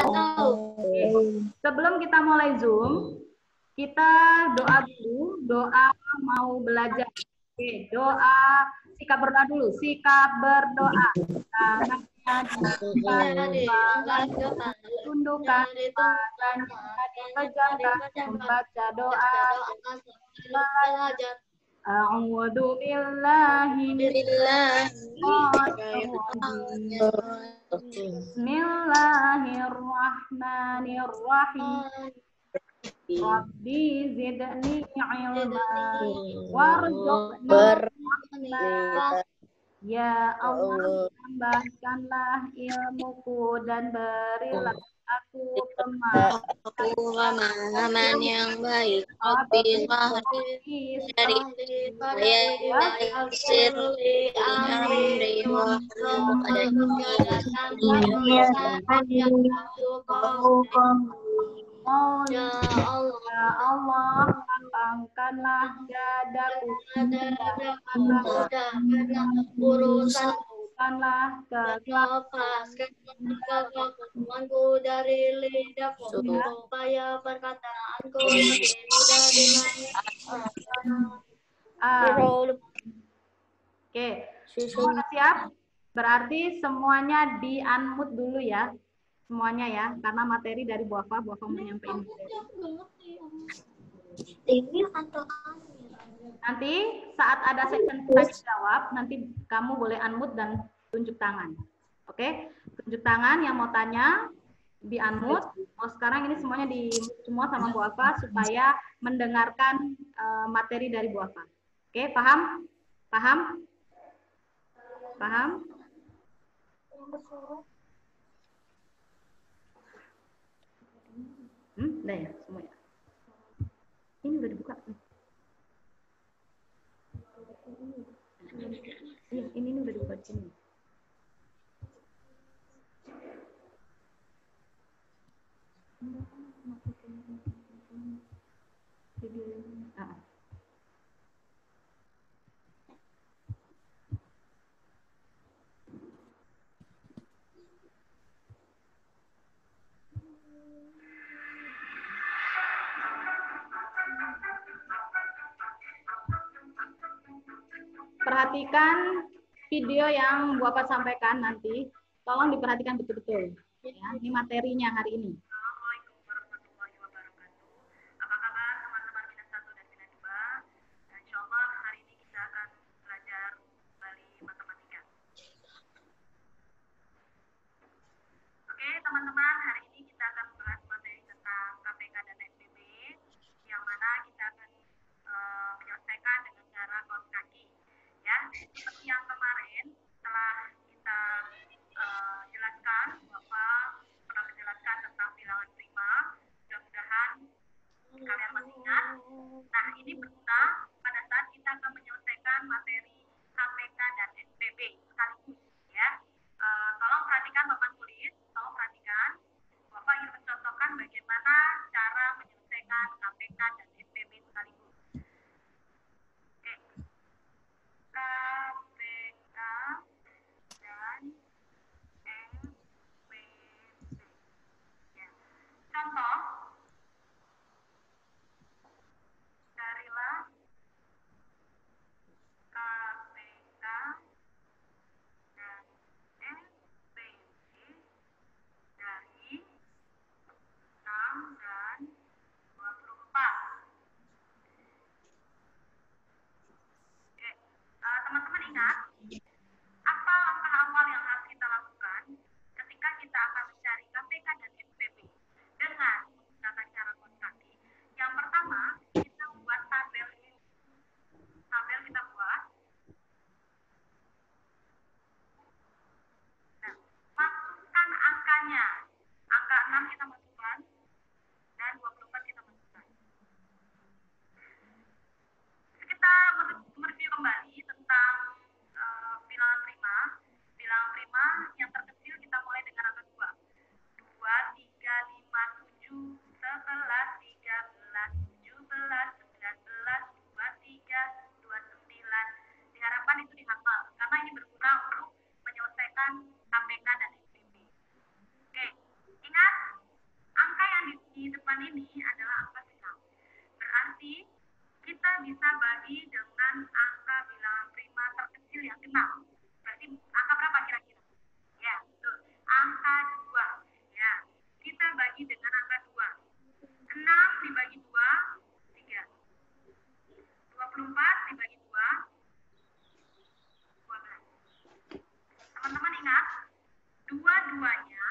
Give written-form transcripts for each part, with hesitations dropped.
Oke. Sebelum kita mulai Zoom, kita doa dulu, doa mau belajar. Oke, doa, sikap berdoa dulu, sikap berdoa. Tangannya diangkat, tundukkan dan dipejamkan, membaca doa, belajar. A'udzu billahi Bismillahirrahmanirrahim. Rabbi zidni ilma warzuqni rahmah. Ya Allah, tambahkanlah ilmuku dan berilah aku pemahaman yang baik. Rabbi dari saya sirli amri wa Ya Allah, lapangkanlah dadaku, uruskanlah kemampuanku dari lidahku supaya perkataanku lebih mudah Oke, semua siap? Berarti semuanya di-unmute dulu ya. Semuanya ya, karena materi dari Bu Afa menyampaikan materi. Nanti saat ada session tanya jawab, nanti kamu boleh unmute dan tunjuk tangan. Oke, tunjuk tangan yang mau tanya di unmute. Oh, sekarang ini semuanya di semua sama Bu Afa supaya mendengarkan materi dari Bu Afa. Oke, paham? Paham? Paham? Udah ya semuanya. Ini udah dibuka. Iya, ini udah dibuka di sini. Perhatikan video yang Bu Apa sampaikan nanti. Tolong diperhatikan betul-betul. Ya, ini materinya hari ini. Assalamualaikum warahmatullahi wabarakatuh. Apa kabar teman-teman Minus 1 dan Minus 2? Insya Allah hari ini kita akan belajar kembali matematika. Oke teman-teman, hari ini kita akan membahas materi tentang KPK dan SPB, yang mana kita akan menyelesaikan dengan cara kaus kaki. Ya, seperti yang kemarin telah kita jelaskan, Bapak pernah menjelaskan tentang bilangan prima. Mudah-mudahan kalian masih ingat. Nah, ini berguna pada saat kita akan menyelesaikan materi KPK dan SPB sekaligus. Ya, tolong perhatikan Bapak tulis, tolong perhatikan. Bapak ingin mencontohkan bagaimana cara menyelesaikan KPK dan SPB sekaligus. KPK dan SPB. Ya. Contoh, carilah di depan ini adalah angka genap. Berarti kita bisa bagi dengan angka bilangan prima terkecil yang genap. Berarti angka berapa kira-kira? Ya, betul. Angka 2. Ya, kita bagi dengan angka 2. 6 dibagi 2, 3. 24 dibagi 2, 12. Teman-teman ingat, dua-duanya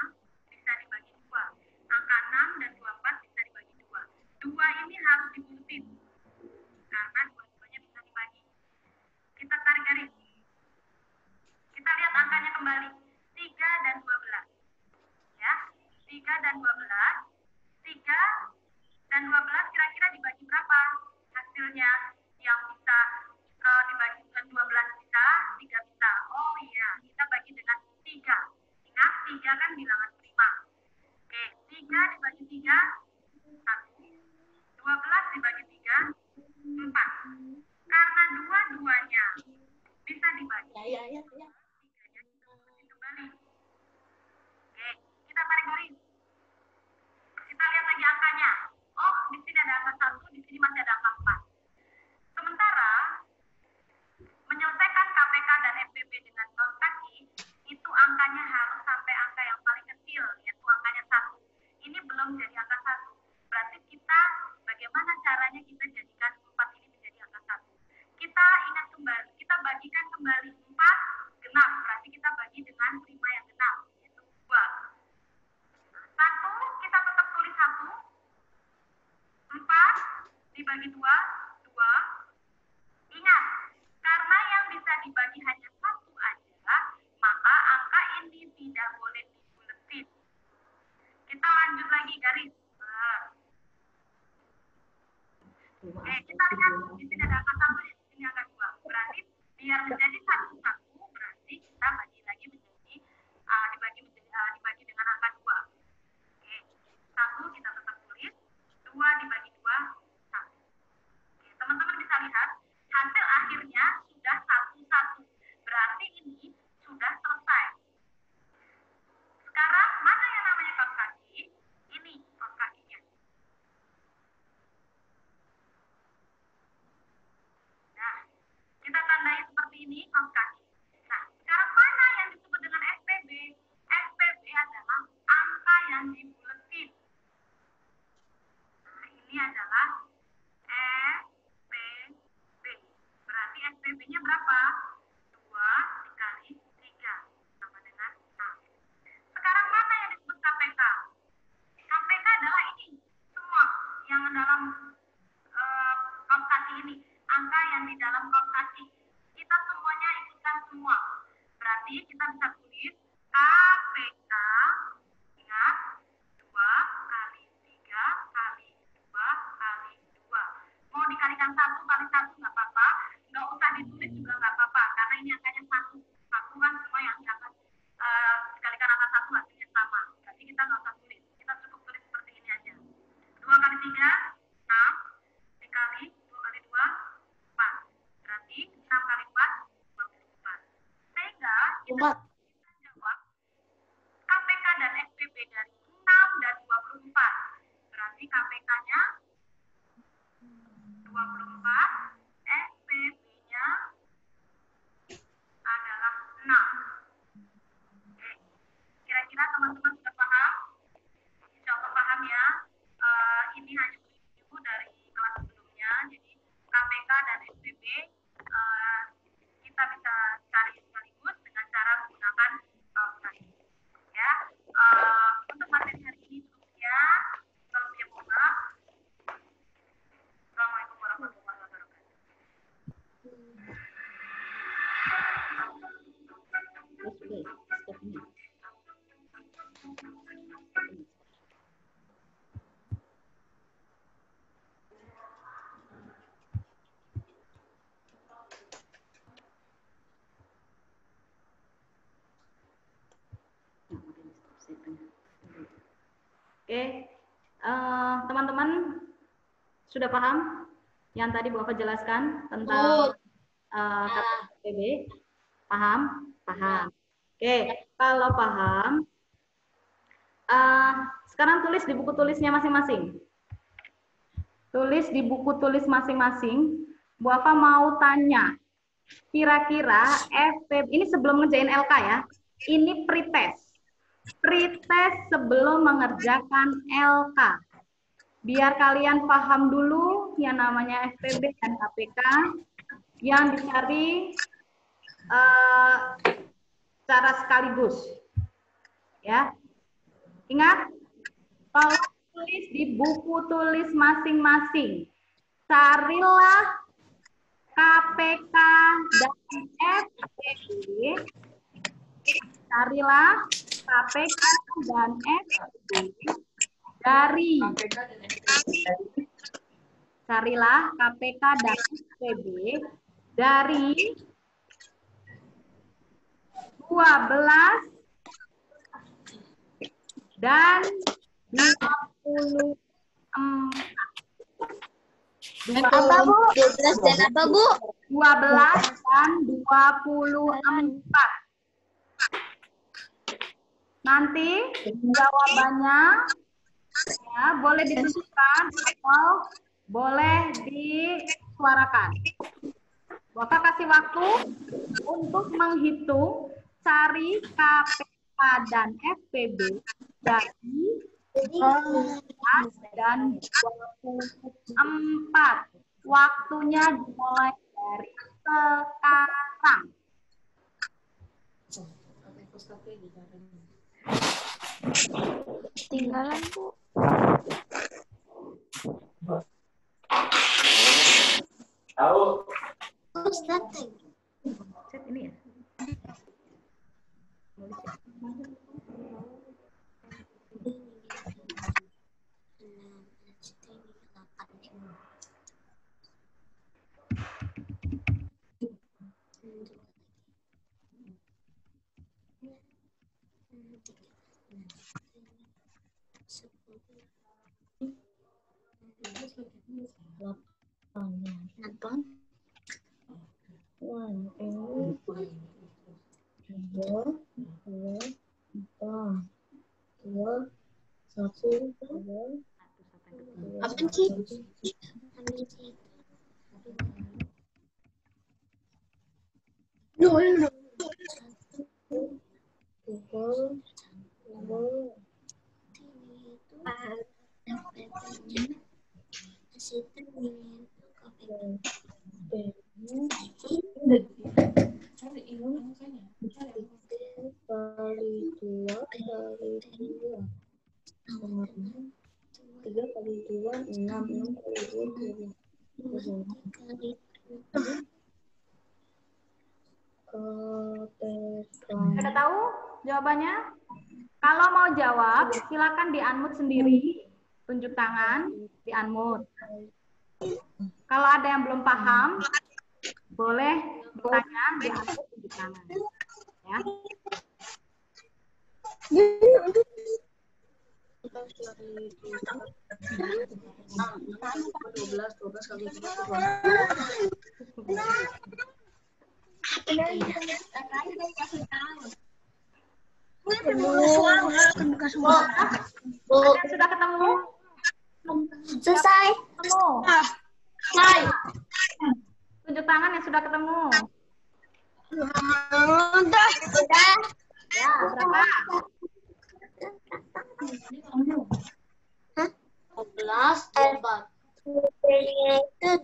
bisa dibagi 2. Angka 6 dan 24 bisa dibagi 2. 2 ini harus dibulutin, karena dua-duanya bisa dibagi. Kita tarik garis. Kita lihat angkanya kembali. 3 dan 12. Ya, 3 dan 12. 3 dan 12 kira-kira dibagi berapa hasilnya? Yang bisa dibagi 12 bisa, 3 bisa. Oh iya, kita bagi dengan 3. Ingat, 3 kan bilangan prima. Oke, 3 dibagi 3, 1. 12 dibagi 3, 4. Karena dua-duanya bisa dibagi. Ya. 3-nya kita bagi kembali. Oke, kita tarik garis. Kita lihat lagi angkanya. Oh, di sini ada angka 1, di sini masih ada angka 4. Sementara menyelesaikan KPK dan FPB dengan kaos kaki, itu angkanya harus sampai angka yang paling kecil, yaitu angkanya 1. Ini belum jadi angka 1. Berarti kita, bagaimana caranya kita jadikan 4 ini menjadi angka 1? Kita ingat kembali, kita bagikan kembali 4 genap. Berarti kita bagi dengan prima yang genap, yaitu 2. 1, kita tetap tulis 1. 4 dibagi 2, 2. Ingat, karena yang bisa dibagi hanya 1 aja, maka angka ini tidak boleh dibuletin. Kita lanjut lagi garis. Oke, kita lihat di sini ada angka 1, di sini angka 2. Berarti biar menjadi 1-1, berarti kita bagi lagi menjadi dibagi dengan angka 2. Oke, 1 kita tetap tulis, 2 dibagi 2, 1. Oke, teman-teman bisa lihat hasil akhirnya sudah 1-1. Berarti ini sudah selesai. Sekarang mana yang namanya kaos kaki? Ini kaos kakinya. Nah, kita tandai seperti ini kaos kaki. Nah, sekarang mana yang disebut dengan SPB? SPB adalah angka yang dibuletin. Nah, ini adalah SPB. Berarti SPB-nya berapa? 2 dikali 3 sama dengan 6. Sekarang mana yang disebut KPK? KPK adalah ini, semua yang dalam kaos kaki ini. Angka yang di dalam kaos kaki. Kita semuanya ikutkan semua. Berarti kita bisa tulis KPK, ingat, 2 kali 3 kali 2 kali 2. Mau dikalikan 1 kali 1 nggak apa-apa. Nggak usah ditulis juga nggak apa-apa. Karena ini angkanya 1. 1 kan semua yang diangkat. Dikalikan angka 1 hasilnya sama. Berarti kita nggak usah tulis. Kita cukup tulis seperti ini aja. 2 kali 3, 6. Dikali 2 kali 2, 4. Berarti 6 kali 4, 24. Sehingga kita jawab KPK dan SPB dari 6 dan 24. Berarti KPK-nya 24, SPB-nya adalah 6. Oke. Kira-kira teman-teman sudah paham? Insya Allah paham ya. Ini hanya review dari kelas sebelumnya. Jadi KPK dan SPB kita bisa cari sekaligus dengan cara menggunakan kaos kaki. Ya. Untuk materi hari ini cukup sekian. Kalau punya mohon maaf. Assalamualaikum warahmatullahi wabarakatuh. Oke, teman-teman sudah paham yang tadi Bapak jelaskan tentang KPB? Paham? Paham. Oke, kalau paham, Sekarang tulis di buku tulisnya masing-masing. Tulis di buku tulis masing-masing. Bu Afa mau tanya, kira-kira FP, ini sebelum ngerjain LK ya, ini pretest. Pretest sebelum mengerjakan LK. Biar kalian paham dulu yang namanya FPB dan KPK, yang dicari secara sekaligus. Ya. Ingat, tolong tulis di buku tulis masing-masing. Carilah KPK dan FPB. Carilah KPK dan FPB dari carilah KPK dan FPB dari 12 dan 24. Apa, Bu? 12 dan apa, Bu? 12 dan 24. Nanti jawabannya ya, boleh ditunjukkan atau boleh disuarakan. Bapak kasih waktu untuk menghitung cari KPK dan FPB dari 12 dan 24. Waktunya dimulai dari sekarang. Tinggalan, Bu. Tahu. Set ini ya. Apa sih? Ada tahu jawabannya? Kalau mau jawab, silakan di-unmute sendiri, tunjuk tangan, di-unmute. Kalau ada yang belum paham, boleh bertanya, di-unmute, tunjuk tangan. Ya. Ada sudah ketemu? Selesai. Ketemu. Selesai. Tunjuk tangan yang sudah ketemu. Udah. Ya, berapa? 12, itu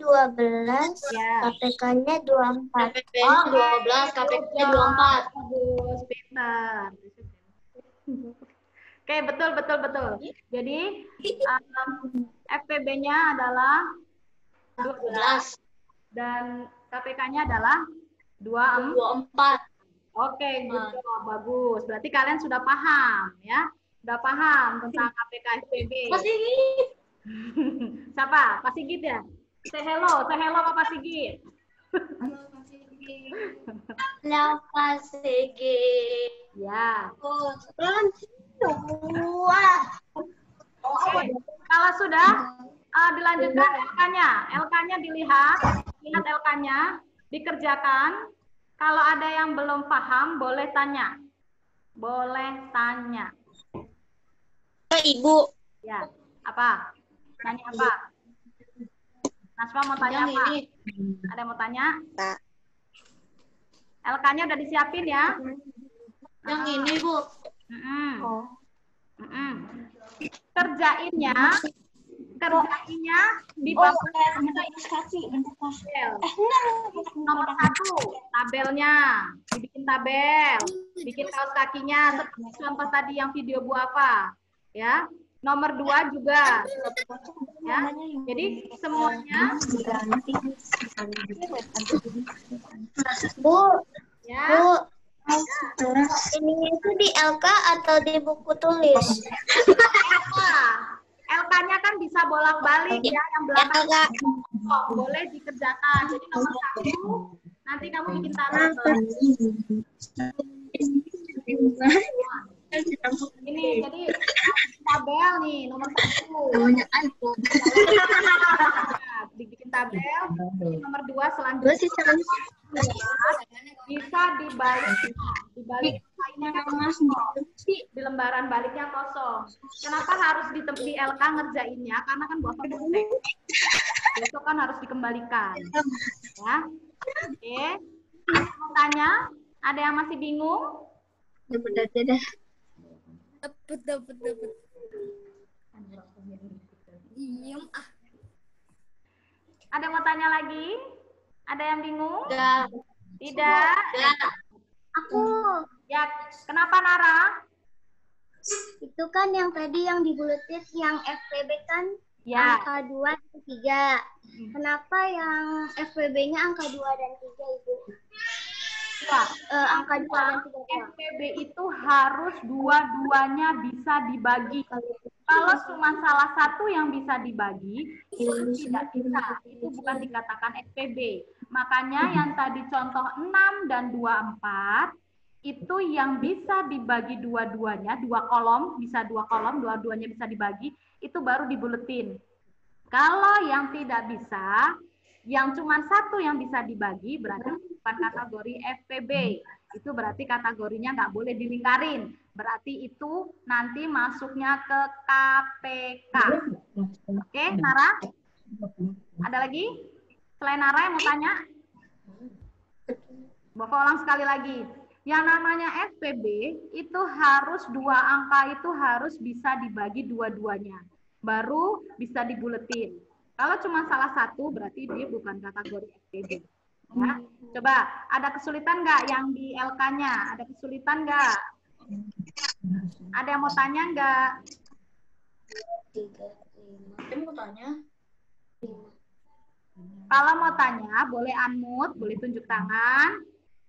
12, Ya. KPK-nya 24. Oh, 12, KPK-nya 24. Bagus, pintar. Oke, betul. Jadi, FPB-nya adalah 12 dan KPK-nya adalah 24. Oke, good job, bagus. Berarti kalian sudah paham, ya? Sudah paham tentang KPK FPB. Mas Sigit. Siapa? Pak Sigit ya? Say hello Pak Sigit. Halo, Pak Sigit. Ya. Oke. Kalau sudah dilanjutkan LK-nya. LK-nya dilihat LK-nya, dikerjakan. Kalau ada yang belum paham, boleh tanya. Ke Ibu. Ya, apa? Nanya apa? Naswa mau tanya apa? Ada yang mau tanya? LK-nya udah disiapin ya? Yang ini, Bu. Mm-mm. Oh. Mm-mm. Kerjainnya di bawah tabel. Nomor 1, tabelnya. Dibikin tabel. Bikin kaos kakinya. Seperti contoh tadi yang video Bu apa. Ya. Nomor 2 juga. Ya. Jadi semuanya. Bu, Ya. Bu. Ini itu di LK atau di buku tulis? LK-nya kan bisa bolak-balik ya, yang belakang boleh dikerjakan. Jadi nomor 1 nanti kamu bikin tabel. Ini jadi tabel nih nomor 1. Dibikin tabel. Nomor 2 selanjutnya bisa dibalik. Lainnya kan di lembaran baliknya kosong. Kenapa harus di LK ngerjainnya? Karena kan Bapak besok kan harus dikembalikan. Ya. Oke. Mau tanya? Ada yang masih bingung? Dapat. Ada yang mau tanya lagi? Ada yang bingung? Enggak. Tidak. Aku. Ya, kenapa Nara? Itu kan yang tadi yang dibuletin yang FPB kan Ya. angka 2 dan 3. Kenapa yang FPB-nya angka 2 dan 3, Ibu? Ya. Angka 2 dan 3. FPB itu harus dua-duanya bisa dibagi. Kalau cuma salah satu yang bisa dibagi, itu tidak bisa. Itu bukan dikatakan FPB. Makanya yang tadi contoh 6 dan 24, itu yang bisa dibagi dua-duanya, 2 kolom, bisa 2 kolom, dua-duanya bisa dibagi, itu baru dibuletin. Kalau yang tidak bisa, yang cuma satu yang bisa dibagi, berarti bukan kategori FPB. Itu berarti kategorinya nggak boleh dilingkarin. Berarti itu nanti masuknya ke KPK. Oke, Nara? Ada lagi? Selain Nara yang mau tanya? Bapak ulang sekali lagi. Yang namanya FPB itu harus 2 angka itu harus bisa dibagi dua-duanya. Baru bisa dibuletin. Kalau cuma salah satu berarti dia bukan kategori FPB. Ya. Coba, ada kesulitan nggak yang di LK-nya? Ada kesulitan nggak? Ada yang mau tanya nggak? 3, 5. Saya mau tanya. Kalau mau tanya, boleh unmute, boleh tunjuk tangan.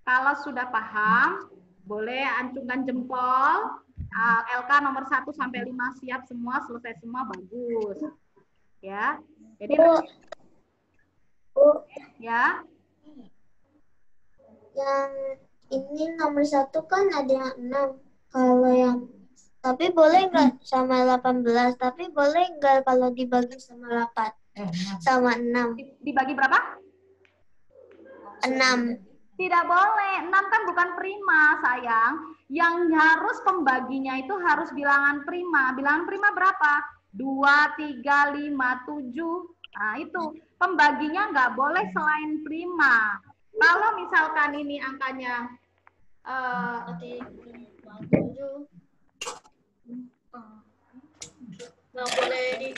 Kalau sudah paham, boleh acungkan jempol. LK nomor 1 sampai 5 siap semua, selesai semua, bagus. Ya. Jadi ya. Yang ini nomor 1 kan ada yang 6. Kalau yang tapi boleh nggak sama 18? Tapi boleh nggak kalau dibagi sama 8? Sama 6. Dibagi berapa? 6. Tidak boleh. 6 kan bukan prima, sayang. Yang harus pembaginya itu harus bilangan prima. Bilangan prima berapa? 2, 3, 5, 7. Nah, itu. Pembaginya nggak boleh selain prima. Kalau misalkan ini angkanya 7. Nggak boleh di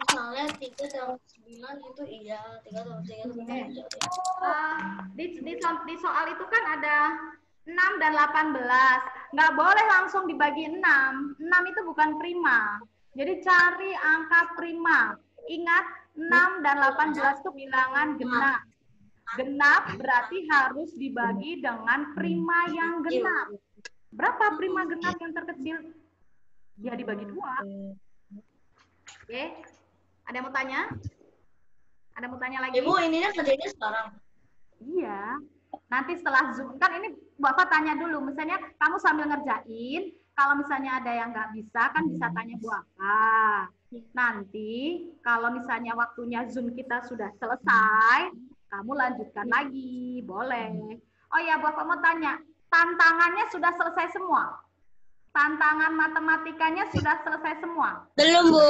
misalnya 3 sama 9 itu iya, 3 sama 3 itu di soal itu kan ada 6 dan 18. Nggak boleh langsung dibagi 6. 6 itu bukan prima. Jadi cari angka prima. Ingat 6 dan 18 itu bilangan genap. Genap berarti harus dibagi dengan prima yang genap. Berapa prima genap yang terkecil? Ya dibagi 2. Oke. Ada yang mau tanya? Ada yang mau tanya lagi? Ibu, ininya kerjanya sekarang. Iya. Nanti setelah Zoom, kan ini Bapak tanya dulu. Misalnya kamu sambil ngerjain, kalau misalnya ada yang nggak bisa, kan bisa tanya Bu apa. Nanti kalau misalnya waktunya Zoom kita sudah selesai, kamu lanjutkan lagi. Boleh. Oh ya, Bapak mau tanya, tantangannya sudah selesai semua? Tantangan matematikanya sudah selesai semua? Belum, Bu.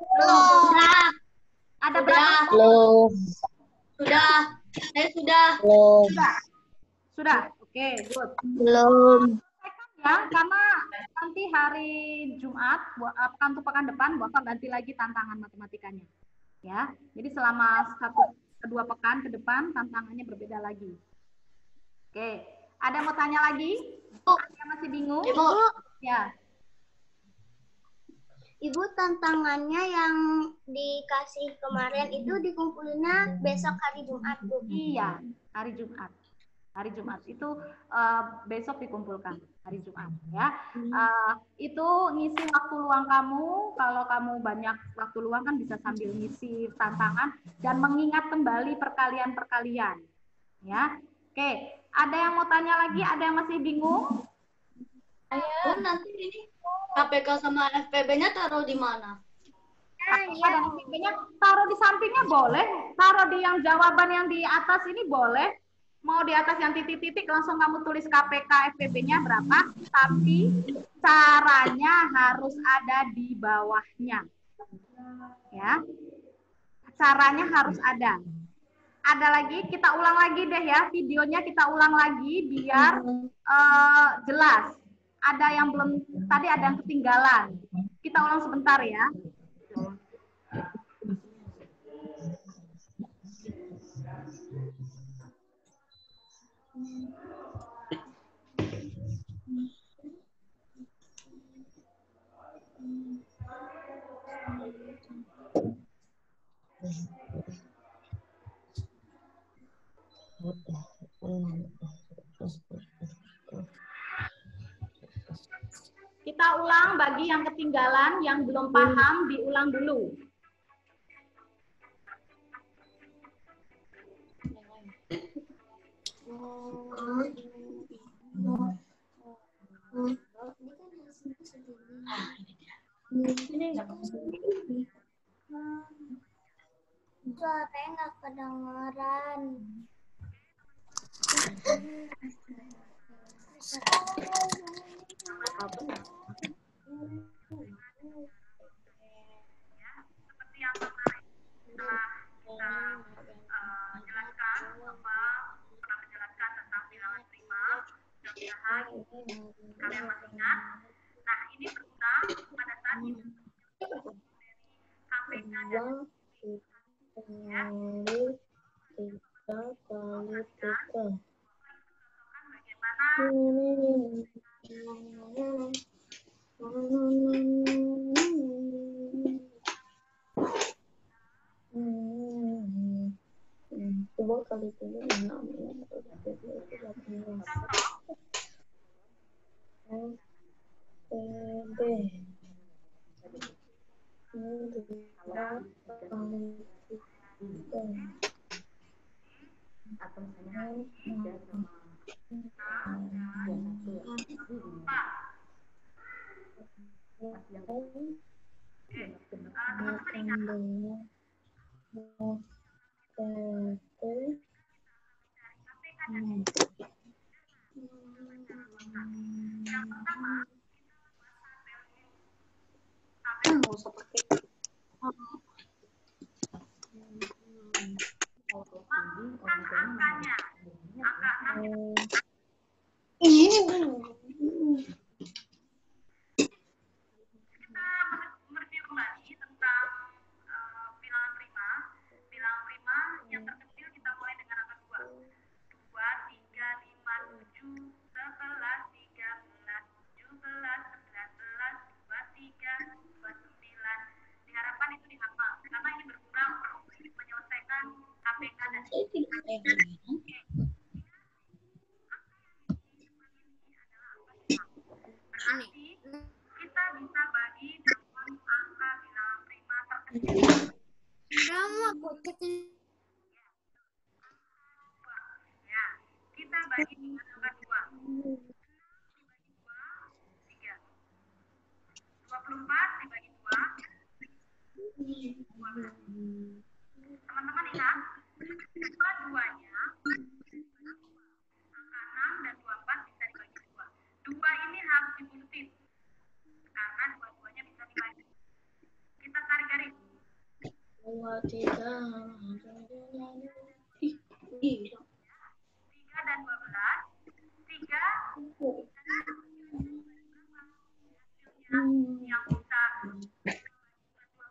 Belum. Sudah. Ada berapa? Belum. Sudah. Saya sudah. Belum. Sudah. Oke, good. Belum. Ya, karena nanti hari Jumat, untuk pekan depan, Bapak ganti lagi tantangan matematikanya. Ya, jadi selama 1-2 pekan ke depan tantangannya berbeda lagi. Oke, ada yang mau tanya lagi? Yang masih bingung? Ibu. Ya. Ibu, tantangannya yang dikasih kemarin itu dikumpulinnya besok hari Jumat, Bu. Iya, hari Jumat. Hari Jumat itu besok dikumpulkan hari Jumat ya. Itu ngisi waktu luang kamu. Kalau kamu banyak waktu luang kan bisa sambil ngisi tantangan dan mengingat kembali perkalian-perkalian. Ya, oke. Ada yang mau tanya lagi? Ada yang masih bingung? Bu, nanti ini KPK sama FPB-nya taruh di mana? KPK dan FPB-nya taruh di sampingnya boleh, taruh di yang jawaban yang di atas ini boleh. Mau di atas yang titik-titik langsung kamu tulis KPK FPB-nya berapa, tapi caranya harus ada di bawahnya. Ya. Caranya harus ada. Ada lagi, kita ulang lagi deh ya, videonya kita ulang lagi biar jelas. Ada yang belum, tadi ada yang ketinggalan. Kita ulang sebentar ya. Kita ulang bagi yang ketinggalan, yang belum paham, diulang dulu. Suaranya nggak kedengeran. Seperti yang kemarin setelah kita jelaskan pernah menjelaskan tentang bilangan prima, mudah-mudahan kalian masih ingat. Nah, ini berguna pada saat kita dari KPK dan ya. Bagaimana Coba kali ini yang pertama angkanya, angka 6 kita mereview kembali tentang bilangan prima. Bilangan prima yang terkecil kita mulai dengan angka 2. 2, 3, 5, 7, 11, 13, 17, 19, 23, 29. Diharapkan itu dihafal karena ini berguna untuk menyelesaikan KPK dan berarti kita bisa bagi dengan angka bilangan prima terkecil. Ya, kita bagi dengan angka 2. 3. 24 dibagi 2. 12. Teman-teman ingat, dua-duanya angka 6 dan 24 bisa dibagi 2. 2 ini harus dipositif. 2, 3. Ih. 3 dan 12. 3 yang bisa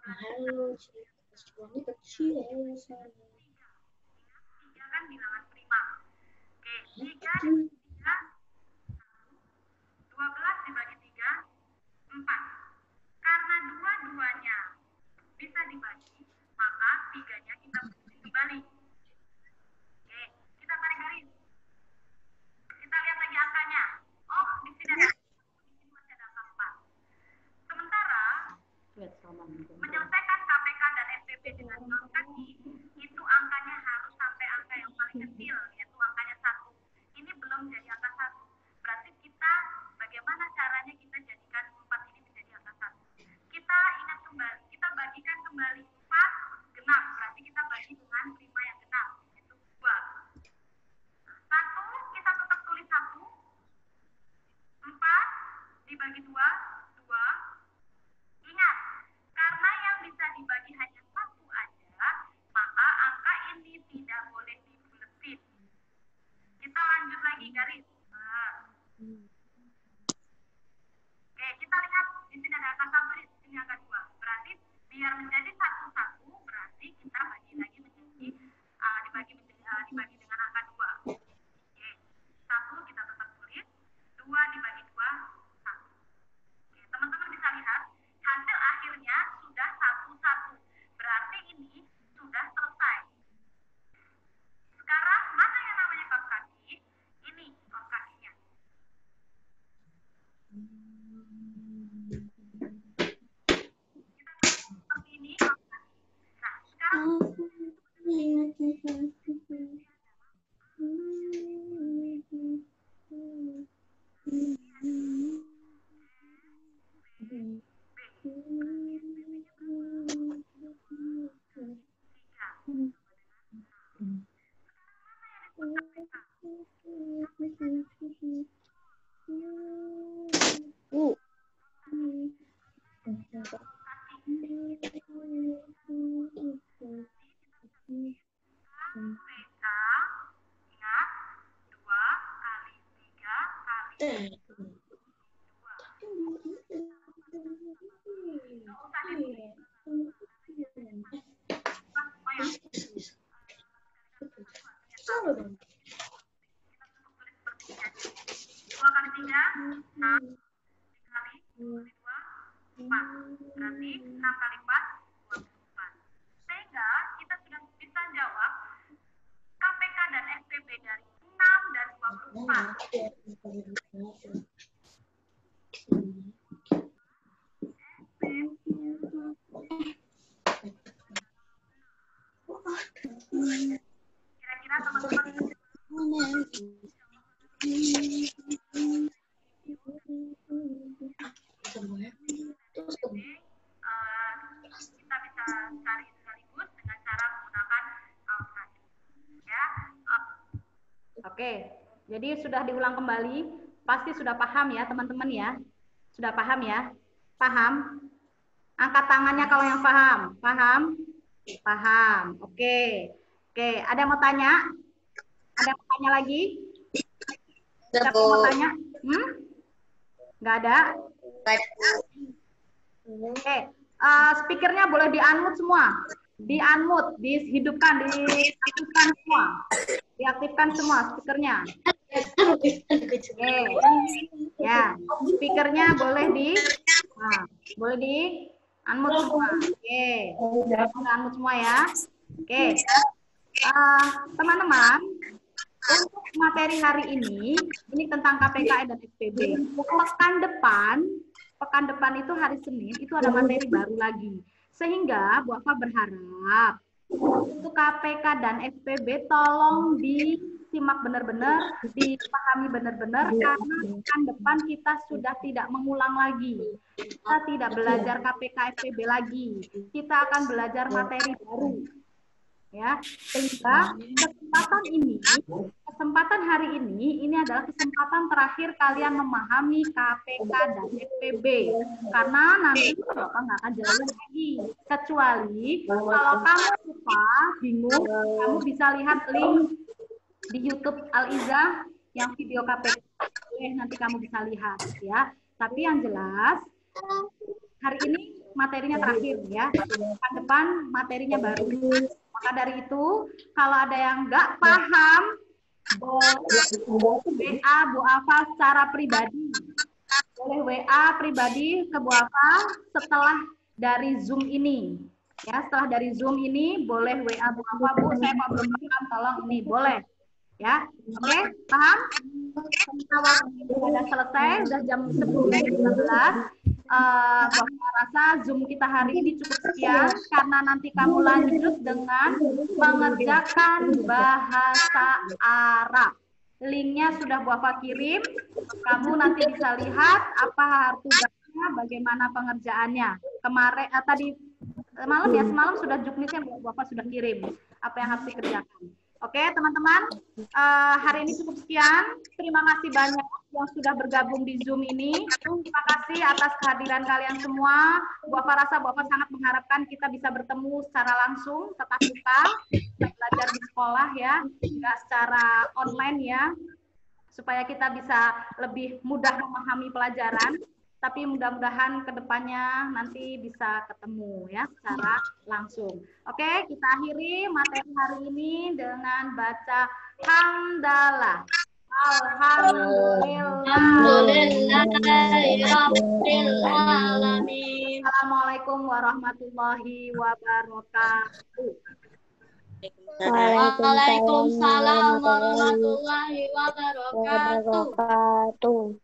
Halo, ini kecil ya saya. 3 kan bilangan prima. Oke, 3 dibagi 3, 12 dibagi 3, 4. Karena dua-duanya bisa dibagi, maka 3-nya kita bagi kembali. Oke, kita tarik garis. Kita lihat lagi angkanya. Oh, di sini ada, di sini masih ada angka 4. Sementara menyelesaikan KPK dan SPB dengan kaos kaki, itu angkanya harus sampai angka yang paling kecil, yaitu angkanya 1. Ini belum jadi angka 1. Berarti kita, bagaimana caranya kita jadikan 4 ini menjadi angka 1? Kita ingat kembali, kita bagikan kembali 4 genap. Berarti kita bagi dengan prima yang genap, yaitu 2. 1, kita tetap tulis 1. 4 dibagi 2, 2. Ingat, karena yang bisa dibagi hanya 1 aja, maka angka ini tidak boleh dibuletin. Kita lanjut lagi garis. Oke, kita lihat di sini ada angka 1, di sini angka 2. Berarti biar menjadi 1-1, berarti kita bagi lagi menjadi dibagi dengan angka 2. Oke, 1 kita tetap tulis, 2 dibagi 2, 1. Oke, teman-teman bisa lihat hasil akhirnya sudah 1-1. Berarti ini sudah selesai. Sekarang mana yang namanya kaos kaki? Ini kaos kakinya. Kita seperti ini kaos kaki. Nah, sekarang PK, ingat 2 kali 3 kali 2. Nggak usah ditulis. Oh ya, kita cukup tulis seperti ini aja. 2 kali 3, 6. 3 kali 2, 4. Berarti 6 kali 4, 24. Sehingga kita sudah bisa jawab KPK dan SPB dari 6 dan 24. Kira-kira teman-teman kita bisa cari sekaligus dengan cara menggunakan kaos kaki. Ya, Oke, jadi sudah diulang kembali. Pasti sudah paham ya teman-teman ya. Sudah paham ya? Paham? Angkat tangannya kalau yang paham. Paham? Paham. Oke. Oke, ada yang mau tanya? Ada yang mau tanya lagi? Ada yang mau tanya? Nggak ada? Oke, speakernya boleh di-unmute semua. Di-unmute, dihidupkan, diaktifkan semua. Diaktifkan semua speakernya. Oke. Ya, speakernya boleh boleh di-unmute semua. Oke. Unmute semua ya. Oke. Teman-teman, untuk materi hari ini tentang KPK dan SPB. Pekan depan itu hari Senin, itu ada materi baru lagi. Sehingga Bu Afa berharap untuk KPK dan SPB tolong disimak benar-benar, dipahami benar-benar, karena pekan depan kita sudah tidak mengulang lagi. Kita tidak belajar KPK SPB lagi. Kita akan belajar materi baru. ya. Sehingga kesempatan hari ini adalah kesempatan terakhir kalian memahami KPK dan SPB, karena nanti Bapak nggak akan jelasin lagi, kecuali kalau kamu lupa, bingung, kamu bisa lihat link di YouTube Al-Izzah yang video KPK. Nanti kamu bisa lihat ya. Tapi yang jelas hari ini materinya terakhir ya. Pekan depan materinya baru. Maka dari itu kalau ada yang nggak paham, WA Bu Afa secara pribadi. Boleh WA pribadi ke Bu Afa setelah dari Zoom ini. Ya, setelah dari Zoom ini boleh WA Bu Afa, Bu, saya kok belum paham, tolong ini boleh. Ya, oke, paham? Sudah selesai, sudah jam 10.15. Bapak rasa Zoom kita hari ini cukup sekian, karena nanti kamu lanjut dengan mengerjakan bahasa Arab. Linknya sudah Bapak kirim, kamu nanti bisa lihat apa tugasnya, bagaimana pengerjaannya. Kemarin tadi malam ya, semalam sudah juknisnya Bapak sudah kirim apa yang harus dikerjakan. Oke teman-teman, hari ini cukup sekian. Terima kasih banyak yang sudah bergabung di Zoom ini. Terima kasih atas kehadiran kalian semua. Bapak rasa Bapak sangat mengharapkan kita bisa bertemu secara langsung, tetap muka, belajar di sekolah ya, nggak secara online ya, supaya kita bisa lebih mudah memahami pelajaran. Tapi mudah-mudahan kedepannya nanti bisa ketemu ya secara langsung. Oke, kita akhiri materi hari ini dengan baca hamdalah. Alhamdulillahirobbilalamin. Assalamualaikum warahmatullahi wabarakatuh. Waalaikumsalam warahmatullahi wabarakatuh.